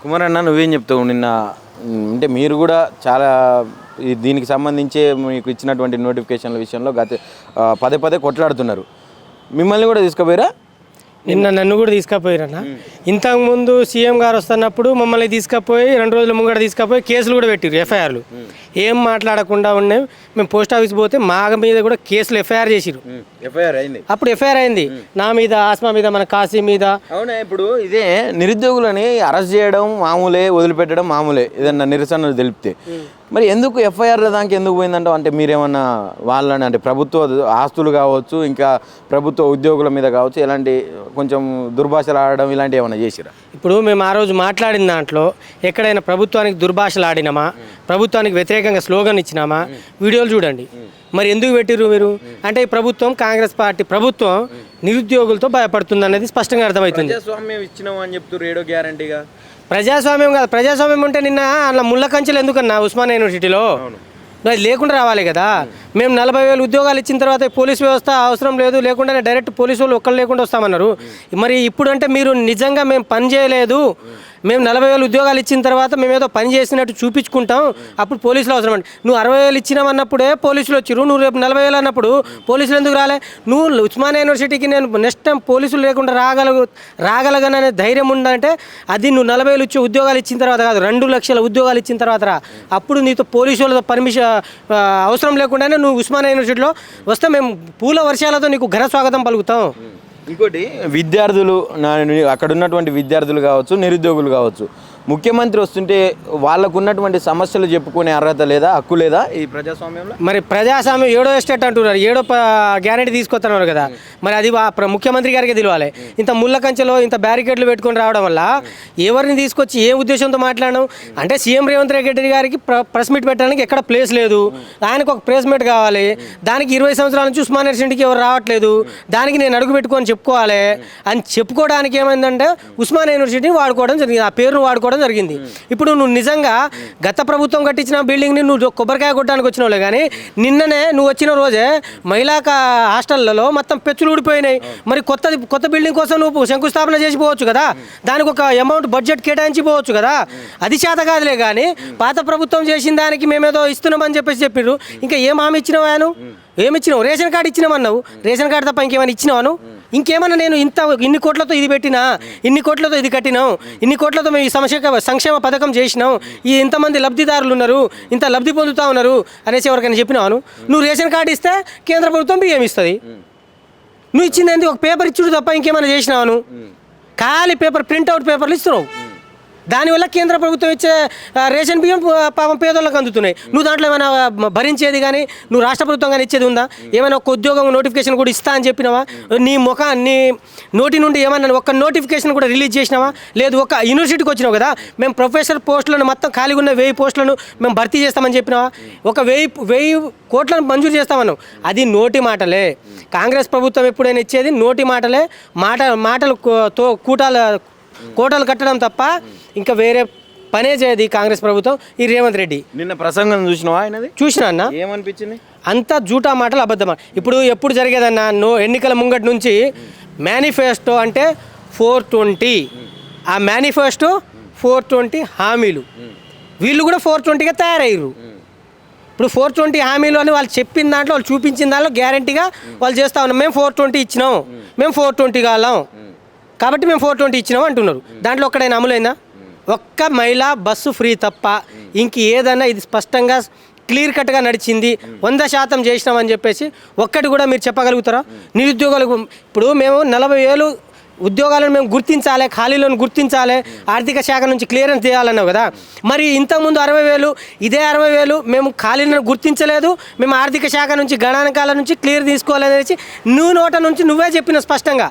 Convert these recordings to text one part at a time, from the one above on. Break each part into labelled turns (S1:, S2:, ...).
S1: కుమార్ అన్న నువ్వేం చెప్తావు? నిన్న అంటే మీరు కూడా చాలా దీనికి సంబంధించి మీకు ఇచ్చినటువంటి నోటిఫికేషన్ల విషయంలో పదే పదే కొట్లాడుతున్నారు. మిమ్మల్ని కూడా తీసుకుపోయారా?
S2: నిన్న నన్ను కూడా తీసుకుపోయారన్న. ఇంతకుముందు సీఎం గారు వస్తున్నప్పుడు మమ్మల్ని తీసుకుపోయి 2 రోజుల ముంగట తీసుకుపోయి కేసులు కూడా పెట్టారు, ఎఫ్ఐఆర్లు. ఏం మాట్లాడకుండా ఉన్నాయి. మేము పోస్ట్ ఆఫీస్ పోతే మా మీద కూడా కేసులు ఎఫ్ఐఆర్ చేసిరు. అప్పుడు ఎఫ్ఐఆర్ అయింది నా మీద, ఆస్మా మీద, మన కాశీ మీద.
S1: అవునా? ఇప్పుడు ఇదే నిరుద్యోగులని అరెస్ట్ చేయడం మామూలే, వదిలిపెట్టడం మామూలే ఏదన్నా నిరసనలు తెలిపితే. మరి ఎందుకు ఎఫ్ఐఆర్ దానికి ఎందుకు పోయిందంటావు? అంటే మీరేమన్నా వాళ్ళని అంటే ప్రభుత్వ ఆస్తులు కావచ్చు, ఇంకా ప్రభుత్వ ఉద్యోగుల మీద కావచ్చు, ఎలాంటి కొంచెం దుర్భాషలు ఆడడం ఇలాంటివి ఏమైనా చేసిరా?
S2: ఇప్పుడు మేము ఆ రోజు మాట్లాడిన దాంట్లో ఎక్కడైనా ప్రభుత్వానికి దుర్భాషలు ఆడినామా, ప్రభుత్వానికి వ్యతిరేకంగా స్లోగన్ ఇచ్చినామా? వీడియోలు చూడండి. మరి ఎందుకు పెట్టిర్రు మీరు? అంటే ఈ ప్రభుత్వం, కాంగ్రెస్ పార్టీ ప్రభుత్వం నిరుద్యోగులతో భయపడుతుంది అనేది స్పష్టంగా అర్థమవుతుంది.
S1: ప్రజాస్వామ్యం ఇచ్చినాం అని చెప్తున్నారు, ఏడో గ్యారంటీగా.
S2: ప్రజాస్వామ్యం కాదు. ప్రజాస్వామ్యం ఉంటే నిన్న అలా ముళ్ళ కంచెలు ఎందుకన్నా ఉస్మానియా యూనివర్సిటీలో అది లేకుండా రావాలి కదా. మేము 40,000 ఉద్యోగాలు ఇచ్చిన తర్వాత పోలీస్ వ్యవస్థ అవసరం లేదు, లేకుండా డైరెక్ట్ పోలీసు వాళ్ళు ఒక్కరు లేకుండా వస్తామన్నారు. మరి ఇప్పుడు అంటే మీరు నిజంగా మేము పని చేయలేదు, మేము 40,000 ఉద్యోగాలు ఇచ్చిన తర్వాత మేము ఏదో పని చేసినట్టు చూపించుకుంటాం, అప్పుడు పోలీసులు అవసరం అండి. నువ్వు 60,000 ఇచ్చినామన్నప్పుడే పోలీసులు వచ్చిరు, నువ్వు రేపు 40,000 అన్నప్పుడు పోలీసులు ఎందుకు రాలే? నువ్వు ఉస్మానియా యూనివర్సిటీకి నేను నెక్స్ట్ టైం పోలీసులు లేకుండా రాగలగననే ధైర్యం ఉందంటే అది నువ్వు 40,000 ఇచ్చి ఉద్యోగాలు ఇచ్చిన తర్వాత కాదు, 2 లక్షల ఉద్యోగాలు ఇచ్చిన తర్వాత రా. అప్పుడు నీతో పోలీసు వాళ్ళతో పర్మిషన్ అవసరం లేకుండానే నువ్వు ఉస్మానియా యూనివర్సిటీలో వస్తే మేము పూల వర్షాలతో నీకు ఘన స్వాగతం పలుకుతాం.
S1: ఇంకోటి, విద్యార్థులు అక్కడ ఉన్నటువంటి విద్యార్థులు కావచ్చు, నిరుద్యోగులు కావచ్చు, ముఖ్యమంత్రి వస్తుంటే వాళ్ళకు ఉన్నటువంటి సమస్యలు చెప్పుకునే అర్హత లేదా, హక్కు లేదా ఈ ప్రజాస్వామ్యంలో? మరి
S2: ప్రజాస్వామ్యం ఏడో ఎస్టేట్ అంటున్నారు, ఏడో గ్యారెంటీ తీసుకొస్తున్నారు కదా. మరి అది ముఖ్యమంత్రి గారికి తెలియాలి. ఇంత ముళ్ళ కంచెలో ఇంత బ్యారికేడ్లు పెట్టుకొని రావడం వల్ల ఎవరిని తీసుకొచ్చి ఏ ఉద్దేశంతో మాట్లాడడం? అంటే సీఎం రేవంత్ రెడ్డి గారికి ప్రెస్ మీట్ పెట్టడానికి ఎక్కడ ప్లేస్ లేదు, ఆయనకు ఒక ప్రెస్ మీట్ కావాలి. దానికి 20 సంవత్సరాల నుంచి ఉస్మానియా యూనివర్సిటీకి ఎవరు రావట్లేదు, దానికి నేను అడుగు పెట్టుకొని చెప్పుకోవాలి అని చెప్పుకోవడానికి ఏమైందంటే ఉస్మానియా యూనివర్సిటీని వాడుకోవడం జరిగింది, ఆ పేరును వాడుకోవడం జరిగింది. ఇప్పుడు నువ్వు నిజంగా గత ప్రభుత్వం కట్టించిన బిల్డింగ్ని నువ్వు కొబ్బరికాయ కొట్టడానికి వచ్చినవులే, కానీ నిన్ననే నువ్వు వచ్చిన రోజే మహిళా హాస్టళ్లలో మొత్తం పెచ్చులు ఊడిపోయినాయి. మరి కొత్త బిల్డింగ్ కోసం నువ్వు శంకుస్థాపన చేసి పోవచ్చు కదా, దానికి ఒక అమౌంట్ బడ్జెట్ కేటాయించి పోవచ్చు కదా. అది చేత కాదులే, కానీ పాత ప్రభుత్వం చేసిన దానికి మేమేదో ఇస్తున్నామని చెప్పిర్రు. ఇంకా ఏం హామీ ఇచ్చినావు? ఏమిచ్చినావు? రేషన్ కార్డు ఇచ్చినామన్నావు, రేషన్ కార్డు తప్ప ఇంకేమైనా ఇచ్చినావాను? ఇంకేమన్నా నేను ఇన్ని కోట్లతో ఇది పెట్టినా, ఇన్ని కోట్లతో ఇది కట్టినాం, ఇన్ని కోట్లతో మేము ఈ సంక్షేమ పథకం చేసినాం, ఇంతమంది లబ్ధిదారులు ఉన్నారు, ఇంత లబ్ధి పొందుతా ఉన్నారు అనేసి ఎవరికైనా చెప్పినాను? నువ్వు రేషన్ కార్డు ఇస్తే కేంద్ర ప్రభుత్వం బియ్యం ఇస్తుంది, నువ్వు ఇచ్చింది ఏంటి? ఒక పేపర్ ఇచ్చుడు తప్ప ఇంకేమైనా చేసినావు? ఖాళీ పేపర్, ప్రింట్అవుట్ పేపర్లు ఇస్తున్నావు. దానివల్ల కేంద్ర ప్రభుత్వం ఇచ్చే రేషన్ బియ్యం పాపం పేదోళ్ళకి అందుతున్నాయి. నువ్వు దాంట్లో ఏమైనా భరించేది కానీ, నువ్వు రాష్ట్ర ప్రభుత్వం కానీ ఇచ్చేది ఉందా? ఏమైనా ఒక ఉద్యోగం నోటిఫికేషన్ కూడా ఇస్తా అని చెప్పినావా? నీ నోటి నుండి ఏమన్నా ఒక్క నోటిఫికేషన్ కూడా రిలీజ్ చేసినావా? లేదు. ఒక యూనివర్సిటీకి వచ్చినావు కదా, మేము ప్రొఫెసర్ పోస్టులను మొత్తం ఖాళీగా ఉన్న 1000 పోస్టులను మేము భర్తీ చేస్తామని చెప్పినావా? ఒక 1000 కోట్లను మంజూరు చేస్తామన్నావు. అది నోటి మాటలే. కాంగ్రెస్ ప్రభుత్వం ఎప్పుడైనా ఇచ్చేది నోటి మాటలే, మాటలతో కోటలు కట్టడం తప్ప ఇంకా వేరే పనే చేయదు కాంగ్రెస్ ప్రభుత్వం. ఈ రేవంత్ రెడ్డి
S1: నిన్న ప్రసంగం చూసినావా? ఆయనది
S2: చూసినా అన్న,
S1: ఏమనిపించింది?
S2: అంతా జూటా మాటలు, అబద్ధమా. ఇప్పుడు ఎప్పుడు జరిగేదన్నా ఎన్నికల ముంగటి నుంచి మేనిఫెస్టో అంటే 420, ఆ మేనిఫెస్టో 420 హామీలు, వీళ్ళు కూడా 420గా తయారయ్యారు. ఇప్పుడు 420 హామీలు అని వాళ్ళు చెప్పిన దాంట్లో, వాళ్ళు చూపించిన దాంట్లో గ్యారంటీగా వాళ్ళు చేస్తా ఉన్నాం. మేము 420 ఇచ్చినాం, మేము 420 కాలం కాబట్టి మేము 420 ఇచ్చినాం అంటున్నారు. దాంట్లో ఒక్కడైనా అమలైందా? ఒక్క మహిళా బస్సు ఫ్రీ తప్ప ఇంక ఏదైనా ఇది స్పష్టంగా క్లియర్ కట్గా నడిచింది 100% చేసినామని చెప్పేసి ఒక్కటి కూడా మీరు చెప్పగలుగుతారా? నిరుద్యోగులకు ఇప్పుడు మేము 40,000 ఉద్యోగాలను మేము గుర్తించాలి, ఖాళీలను గుర్తించాలి, ఆర్థిక శాఖ నుంచి క్లియరెన్స్ చేయాలన్నావు కదా. మరి ఇంతకుముందు 60,000, ఇదే 60,000 మేము ఖాళీలను గుర్తించలేదు, మేము ఆర్థిక శాఖ నుంచి గణాంకాల నుంచి క్లియర్ తీసుకోవాలనేసి నువ్వు నోట నుంచి నువ్వే చెప్పిన స్పష్టంగా.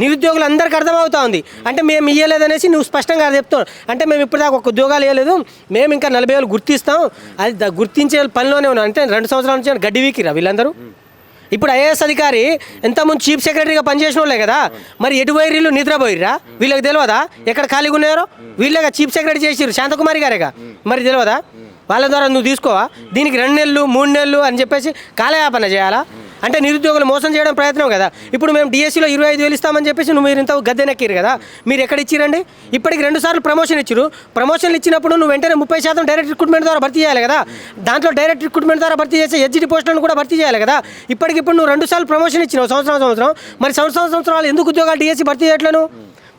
S2: నిరుద్యోగులు అందరికీ అర్థమవుతా ఉంది. అంటే మేము ఇవ్వలేదనేసి నువ్వు స్పష్టంగా చెప్తావు. అంటే మేము ఇప్పటిదాకా ఒక ఉద్యోగాలు ఇవ్వలేదు, మేము ఇంకా 40,000 గుర్తిస్తాం, అది గుర్తించే పనిలోనే ఉన్నాం. అంటే 2 సంవత్సరాల నుంచి గడ్డి వీకిరా వీళ్ళందరూ. ఇప్పుడు ఐఏఎస్ అధికారి ఎంతమంది చీఫ్ సెక్రటరీగా పనిచేసిన వాళ్ళే కదా, మరి ఎటు పోయిర్రు? నిద్రపోయిర్రా? వీళ్ళకి తెలియదా ఎక్కడ ఖాళీగా ఉన్నారో? వీళ్ళగా చీఫ్ సెక్రటరీ చేసిర్రు శాంతకుమారి గారేగా, మరి తెలియదా? వాళ్ళ ద్వారా నువ్వు తీసుకోవా? దీనికి 2 నెలలు 3 నెలలు అని చెప్పేసి కాలయాపన చేయాలా? అంటే నిరుద్యోగులు మోసం చేయడం ప్రయత్నం కదా. ఇప్పుడు మేము డిఎస్సిలో 25,000 ఇస్తామని చెప్పేసి మీరు ఇంత గద్దెనెక్కిరు కదా, మీరు ఎక్కడ ఇచ్చిరండి? ఇప్పటికి 2 సార్లు ప్రమోషన్ ఇచ్చారు. ప్రమోషన్లు ఇచ్చినప్పుడు నువ్వు వెంటనే 30% డైరెక్ట్ రిక్రూట్మెంట్ ద్వారా భర్తీ చేయాలి కదా. దాంట్లో డైరెక్ట్ రిక్రూట్మెంట్ ద్వారా భర్తీ చేసే హెచ్డి పోస్టులను కూడా భర్తీ చేయాలి కదా. ఇప్పటికిప్పుడు నువ్వు 2 సార్లు ప్రమోషన్ ఇచ్చినావు సంవత్సరాలు. మరి సంవత్సరాలు ఎందుకు ఉద్యోగాలు డిఎస్సి భర్తీ చేయట్లేను?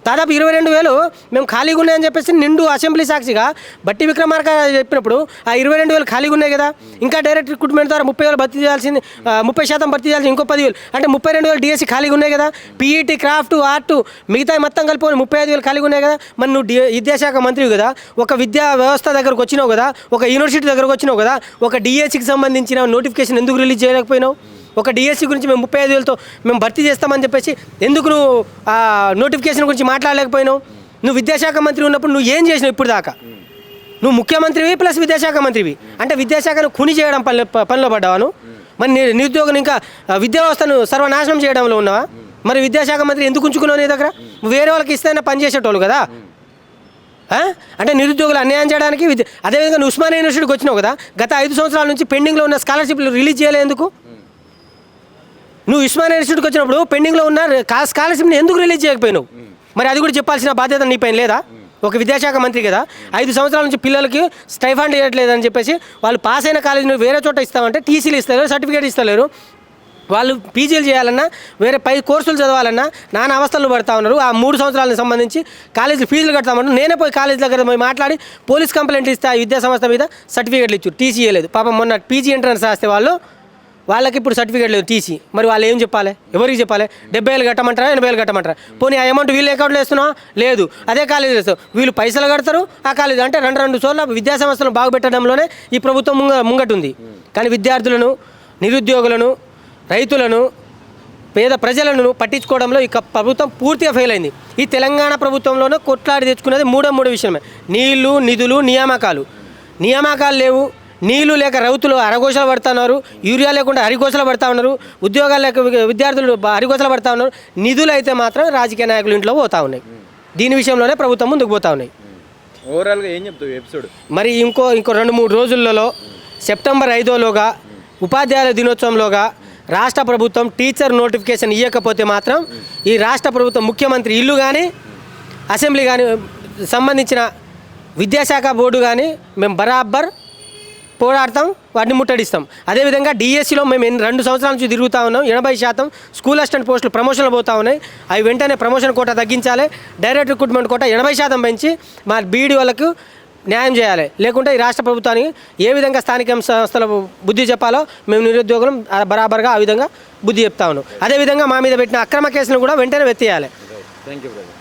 S2: దాదాపు 22,000 మేము ఖాళీగా ఉన్నాయని చెప్పేసి నిండు అసెంబ్లీ సాక్షిగా బట్టి విక్రమార్క చెప్పినప్పుడు ఆ 22,000 ఖాళీగా ఉన్నాయి కదా. ఇంకా డైరెక్ట్ రిక్రూట్మెంట్ ద్వారా 30,000 భర్తీ చేయాల్సింది, 30% భర్తీ చేయాల్సింది, ఇంకో 10,000 అంటే 32,000 డిఎస్సి ఖాళీగా ఉన్నాయి కదా. పీఈటీ, క్రాఫ్ట్, ఆర్ట్ మిగతా మొత్తం కలిపి 35,000 ఖాళీగా ఉన్నాయి కదా. మరి నువ్వు విద్యాశాఖ మంత్రివి కదా, ఒక విద్యా వ్యవస్థ దగ్గరకు వచ్చినావు కదా, ఒక యూనివర్సిటీ దగ్గరకు వచ్చినావు కదా, ఒక డిఎస్సికి సంబంధించిన నోటిఫికేషన్ ఎందుకు రిలీజ్ చేయలేకపోయినావు? ఒక డిఎస్సి గురించి మేము 35,000తో మేము భర్తీ చేస్తామని చెప్పేసి ఎందుకు నువ్వు ఆ నోటిఫికేషన్ గురించి మాట్లాడలేకపోయినావు? నువ్వు విద్యాశాఖ మంత్రి ఉన్నప్పుడు నువ్వు ఏం చేసినావు ఇప్పుడు దాకా? నువ్వు ముఖ్యమంత్రివి ప్లస్ విద్యాశాఖ మంత్రివి, అంటే విద్యాశాఖను ఖూని చేయడం పనిలో పడ్డావాను. మరి నిరుద్యోగులు ఇంకా విద్యా వ్యవస్థను సర్వనాశనం చేయడంలో ఉన్నావా? మరి విద్యాశాఖ మంత్రి ఎందుకు ఉంచుకున్నావు నీ దగ్గర? వేరే వాళ్ళకి ఇస్తేనే పని చేసేటోళ్ళు కదా. అంటే నిరుద్యోగులు అన్యాయం చేయడానికి అదేవిధంగా నువ్వు ఉస్మానియా యూనివర్సిటీకి వచ్చినావు కదా, గత 5 సంవత్సరాల నుంచి పెండింగ్లో ఉన్న స్కాలర్షిప్లు రిలీజ్ చేయలేందుకు? నువ్వు ఉస్మానియా యూనివర్సిటీకి వచ్చినప్పుడు పెండింగ్లో ఉన్న స్కాలర్షిప్ని ఎందుకు రిలీజ్ చేయకపోయినావు? మరి అది కూడా చెప్పాల్సిన బాధ్యత నీ పైన లేదా? ఒక విద్యాశాఖ మంత్రి కదా, 5 సంవత్సరాల నుంచి పిల్లలకి స్టైఫండ్ ఇవ్వట్లేదని చెప్పేసి వాళ్ళు పాస్ అయిన కాలేజీని వేరే చోట ఇస్తామంటే టీసీలు ఇస్తలేరు, సర్టిఫికేట్ ఇస్తలేరు. వాళ్ళు పీజీలు చేయాలన్నా వేరే పై కోర్సులు చదవాలన్నా నానా అవస్థలు పడతా ఉన్నారు. ఆ 3 సంవత్సరాలకు సంబంధించి కాలేజీ ఫీజులు కడతామన్నారు. నేనే పోయి కాలేజీ దగ్గర పోయి మాట్లాడి పోలీస్ కంప్లైంట్ ఇస్తే ఆ విద్యా సంస్థ మీద సర్టిఫికేట్లు ఇచ్చారు, టీసీ ఇవ్వలేదు. పాపం మొన్న పీజీ ఎంట్రన్స్ రాస్తే వాళ్ళకి ఇప్పుడు సర్టిఫికేట్ లేదు, టీసీ. మరి వాళ్ళు ఏం చెప్పాలి? ఎవరికి చెప్పాలి? 70,000 కట్టమంటారా, 80,000 కట్టమంటారా? పోనీ ఆ అమౌంట్ వీళ్ళు అకౌంట్లో వేస్తున్నావా? లేదు, అదే కాలేజీ వేస్తావు. వీళ్ళు పైసలు కడతారు, ఆ కాలేజీ అంటే 2 చోట్ల విద్యా సంస్థలను బాగుపెట్టడంలోనే ఈ ప్రభుత్వం ముంగటుంది. కానీ విద్యార్థులను, నిరుద్యోగులను, రైతులను, పేద ప్రజలను పట్టించుకోవడంలో ఈ ప్రభుత్వం పూర్తిగా ఫెయిల్ అయింది. ఈ తెలంగాణ ప్రభుత్వంలోనే కొట్లాడి తెచ్చుకునేది మూడో విషయమే, నీళ్లు, నిధులు, నియామకాలు లేవు. నీళ్లు లేక రైతులు అరగోసలు పడుతున్నారు, యూరియా లేకుండా హరిగోసలు పడుతూ ఉన్నారు, ఉద్యోగాలు లేక విద్యార్థులు హరిగోసలు పడుతూ ఉన్నారు. నిధులు అయితే మాత్రం రాజకీయ నాయకులు ఇంట్లో పోతూ ఉన్నాయి. దీని విషయంలోనే ప్రభుత్వం ముందుకు పోతూ ఉన్నాయి.
S1: ఓవరాల్గా ఏం చెప్తావు ఎపిసోడ్?
S2: మరి ఇంకో 2-3 రోజులలో సెప్టెంబర్ 5లోగా ఉపాధ్యాయుల దినోత్సవంలోగా రాష్ట్ర ప్రభుత్వం టీచర్ నోటిఫికేషన్ ఇవ్వకపోతే మాత్రం ఈ రాష్ట్ర ప్రభుత్వం ముఖ్యమంత్రి ఇల్లు కానీ, అసెంబ్లీ కానీ సంబంధించిన విద్యాశాఖ బోర్డు కానీ మేము బరాబర్ పోరాడతాం, వాటిని ముట్టడిస్తాం. అదేవిధంగా డిఎస్సిలో మేము 2 సంవత్సరాల నుంచి తిరుగుతూ ఉన్నాం. 80% స్కూల్ అసిస్టెంట్ పోస్టులు ప్రమోషన్లు పోతూ ఉన్నాయి. అవి వెంటనే ప్రమోషన్ కోటా తగ్గించాలి, డైరెక్ట్ రిక్రూట్మెంట్ కోటా 80% పెంచి మా బీఈడీ వాళ్ళకు న్యాయం చేయాలి. లేకుంటే ఈ రాష్ట్ర ప్రభుత్వానికి ఏ విధంగా స్థానిక సంస్థల బుద్ధి చెప్పాలో మేము నిరుద్యోగులం బరాబర్గా ఆ విధంగా బుద్ధి చెప్తా ఉన్నాం. అదేవిధంగా మా మీద పెట్టిన అక్రమ కేసులను కూడా వెంటనే వెత్తేయాలి.
S1: Thank you brother.